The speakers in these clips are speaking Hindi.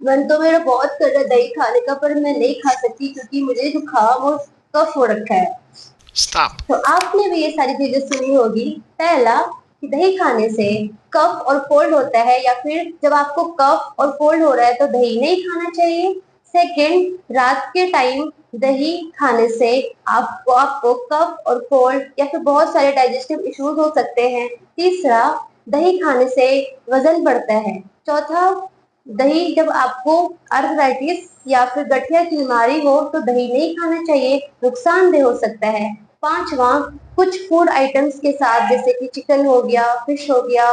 मन तो मेरा बहुत कर रहा है दही खाने का, पर मैं नहीं खा सकती क्योंकि मुझे जुकाम और कफ हो रखा है। Stop. तो आपने भी ये सारी चीजें सुनी होगी। पहला, कि दही खाने से कफ और कोल्ड होता है, या फिर जब आपको कफ और कोल्ड हो रहा है तो दही नहीं खाना चाहिए। सेकंड, रात के टाइम दही खाने से आपको आपको कफ और कोल्ड या फिर बहुत सारे डाइजेस्टिव इश्यूज हो सकते हैं। तीसरा, दही खाने से वजन बढ़ता है। चौथा, दही जब आपको आर्थराइटिस या फिर गठिया की बीमारी हो तो दही नहीं खाना चाहिए, नुकसानदेह हो सकता है। पांचवा, कुछ फूड आइटम्स के साथ जैसे कि चिकन हो गया, फिश हो गया,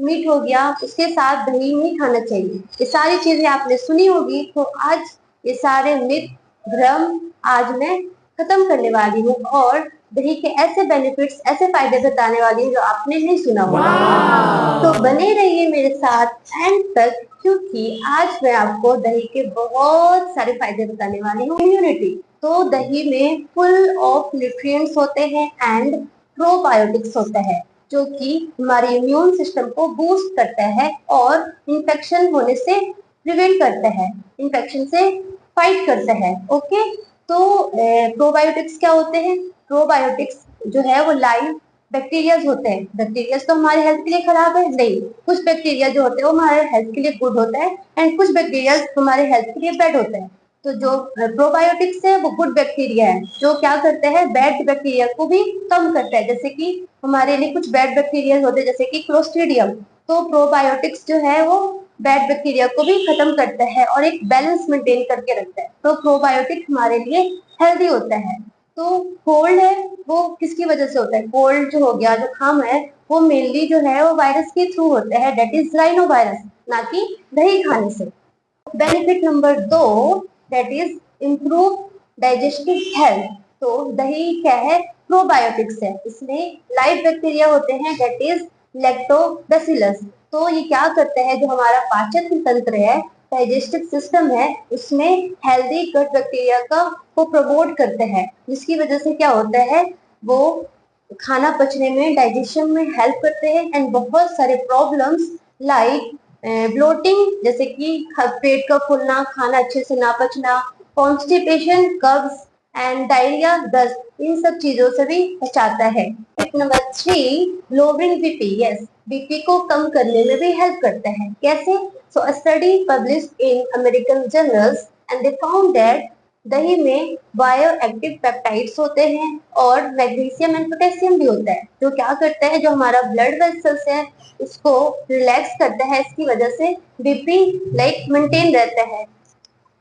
मीट हो गया, उसके साथ दही नहीं खाना चाहिए। ये सारी चीजें आपने सुनी होगी। तो आज ये सारे मिथ, भ्रम आज मैं खत्म करने वाली हूँ और दही के ऐसे बेनिफिट्स, ऐसे फायदे बताने वाली हूँ जो आपने नहीं सुना होगा। तो बने रहिए मेरे साथ एंड तक, क्योंकि आज मैं आपको दही के बहुत सारे फायदे बताने वाली हूँ। इम्यूनिटी, तो दही में फुल ऑफ न्यूट्रिएंट्स होते हैं एंड प्रोबायोटिक्स होता है, जो कि हमारे इम्यून सिस्टम को बूस्ट करता है और इन्फेक्शन होने से प्रिवेंट करता है, इन्फेक्शन से फाइट करता है। ओके, तो प्रोबायोटिक्स क्या होते हैं? प्रोबायोटिक्स जो है वो लाइव बैक्टीरियाज होते हैं। बैक्टीरियाज तो हमारे हेल्थ के लिए खराब है नहीं, कुछ बैक्टीरिया जो होते हैं वो हमारे हेल्थ के लिए गुड होता है एंड कुछ बैक्टीरिया हमारे हेल्थ के लिए बैड होता है। तो जो प्रोबायोटिक्स है वो गुड बैक्टीरिया है, जो क्या करते हैं, बैड बैक्टीरिया को भी कम करता है। जैसे कि हमारे लिए कुछ बैड बैक्टीरिया होते हैं जैसे कि क्लोस्ट्रीडियम, तो प्रोबायोटिक्स जो है वो बैड बैक्टीरिया को भी खत्म करता है और एक बैलेंस मेंटेन करके रखता है। तो प्रोबायोटिक हमारे लिए हेल्दी होता है। तो कोल्ड है वो किसकी वजह से होता है? कोल्ड जो हो गया, जुकाम है, वो मेनली जो है वो वायरस के थ्रू होता है, डेट इज राइनो वायरस, ना कि दही खाने से। Benefit number 2, that is improve digestive health. तो दही क्या है? प्रोबायोटिक्स है, इसमें लाइव बैक्टीरिया होते हैं, दैट इज लैक्टोबैसिलस। तो ये क्या करते हैं, जो हमारा पाचन तंत्र है, डाइजेस्टिव सिस्टम है, उसमें हेल्दी गट बैक्टीरिया का को प्रमोट करते हैं, जिसकी वजह से क्या होता है, वो खाना पचने में, डाइजेशन में हेल्प करते हैं एंड बहुत सारे प्रॉब्लम्स लाइक ब्लोटिंग, जैसे कि पेट का फूलना, खाना अच्छे से ना पचना, कॉन्स्टिपेशन, कब्ज एंड डायरिया, दस्त, इन सब चीजों से भी बचाता है। Tip number 3, lowering BP. Yes, BP को कम करने में भी हेल्प करता है। कैसे? So a study published in American journals and they found that दही में बायो एक्टिव पेप्टाइड्स होते हैं और मैग्नीशियम एंड पोटेशियम भी होता है, जो क्या करता है, जो हमारा ब्लड वेसल्स है उसको रिलैक्स करता है, इसकी वजह से बीपी लाइक मेंटेन रहता है।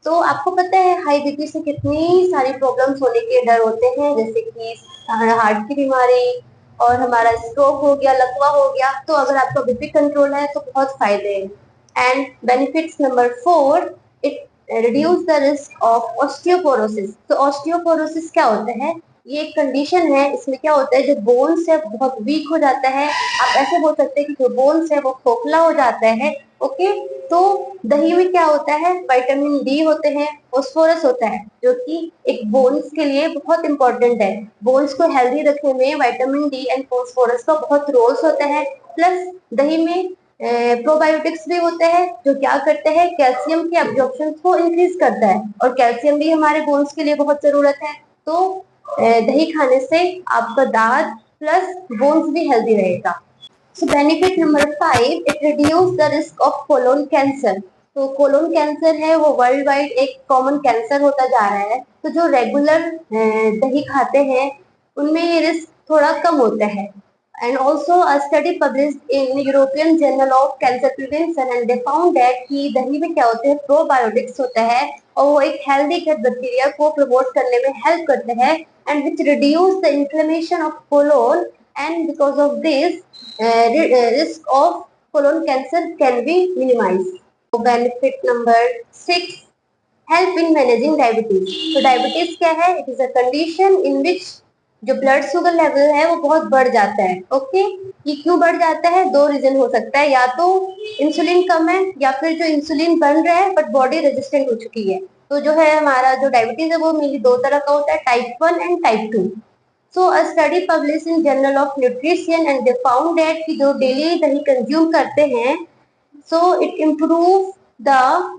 तो आपको पता है हाई बीपी से कितनी सारी प्रॉब्लम्स होने के डर होते हैं, जैसे कि हार्ट की बीमारी और हमारा स्ट्रोक हो गया, लकवा हो गया। तो अगर आपका बीपी कंट्रोल है तो बहुत फायदे हैं। And benefits number 4, it reduce the risk of osteoporosis. तो ऑस्टियोपोरोसिस क्या होता है? ये एक कंडीशन है, इसमें क्या होता है, जो बोन्स है बहुत वीक हो जाता है। आप ऐसे बोल सकते हैं कि जो बोन्स है वो खोखला हो जाता है। ओके, तो दही में क्या होता है, विटामिन डी होते हैं, फास्फोरस होता है, जो कि एक बोन्स के लिए बहुत इंपॉर्टेंट है। बोन्स को हेल्दी रखने में विटामिन डी एंड फास्फोरस का बहुत रोल्स होता है। प्लस दही में प्रोबायोटिक्स भी होते हैं, जो क्या करते हैं, कैल्शियम की एब्जॉर्प्शन को इंक्रीज करता है, और कैल्शियम भी हमारे बोन्स के लिए बहुत जरूरत है। तो दही खाने से आपका दांत प्लस बोन्स भी हेल्दी रहेगा। So benefit number 5, it reduce the risk of colon cancer. तो कोलोन कैंसर है वो वर्ल्ड वाइड एक कॉमन कैंसर होता जा रहा है। तो जो रेगुलर दही खाते हैं उनमें ये रिस्क थोड़ा कम होता है। And also a study published in European Journal of Cancer Prevention and they found that कि दही में क्या होते हैं, प्रोबायोटिक्स होता है और वो एक हेल्दी गट बैक्टीरिया को प्रमोट करने में हेल्प करते हैं and which reduce the inflammation of colon and because of this risk of colon cancer can be minimized. So benefit number 6, help in managing diabetes. तो डायबिटीज क्या है? It is a condition in which जो ब्लड शुगर लेवल है वो बहुत बढ़ जाता है। ओके, ये क्यों बढ़ जाता है? दो रीजन हो सकता है, या तो इंसुलिन कम है या फिर जो इंसुलिन बन रहा है बट बॉडी रेजिस्टेंट हो चुकी है। तो जो है हमारा जो डायबिटीज है वो मेनली दो तरह का होता है, type 1 and type 2। So a study publish in journal of nutrition and they found that कि जो डेली दही कंज्यूम करते हैं, so it improve the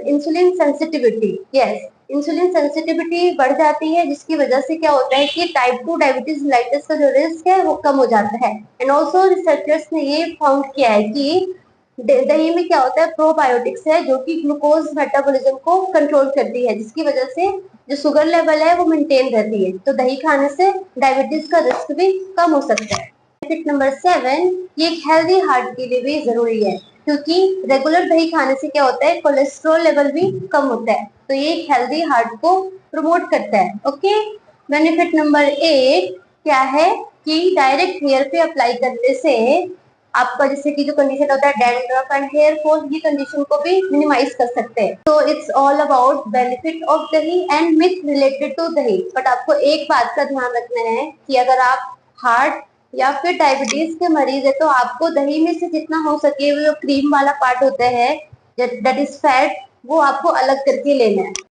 insulin sensitivity, yes, insulin sensitivity बढ़ जाती है, जिसकी वजह से क्या होता है कि टाइप 2 डायबिटीज मेलिटस का जो रिस्क है वो कम हो जाता है। एंड ऑल्सो रिसर्चर्स ने ये फाउंड किया है कि दही में क्या होता है, प्रोबायोटिक्स है जो कि ग्लूकोज मेटाबॉलिज्म को कंट्रोल करती है, जिसकी वजह से जो शुगर लेवल है वो मेंटेन रहती है। तो दही खाने से डायबिटीज का रिस्क भी कम हो सकता है। बेनिफिट नंबर 7, ये एक हेल्दी हार्ट के लिए भी जरूरी है, क्योंकि रेगुलर दही खाने से क्या होता है, कोलेस्ट्रॉल लेवल भी कम होता है, तो ये एक हेल्दी हार्ट को प्रमोट करता है। ओके। बेनिफिट नंबर 8 क्या है कि डायरेक्ट हेयर पे अप्लाई करने से आपका जैसे कि जो कंडीशन होता है डैंड्रफ एंड हेयर फॉल, ये कंडीशन को भी मिनिमाइज कर सकते हैं। तो it's all about benefit of दही एंड मिथ रिलेटेड टू दही। बट आपको एक बात का ध्यान रखना है कि अगर आप हार्ट या फिर डायबिटीज के मरीज है तो आपको दही में से जितना हो सके वो जो क्रीम वाला पार्ट होता है, दैट इज फैट, वो आपको अलग करके लेना है।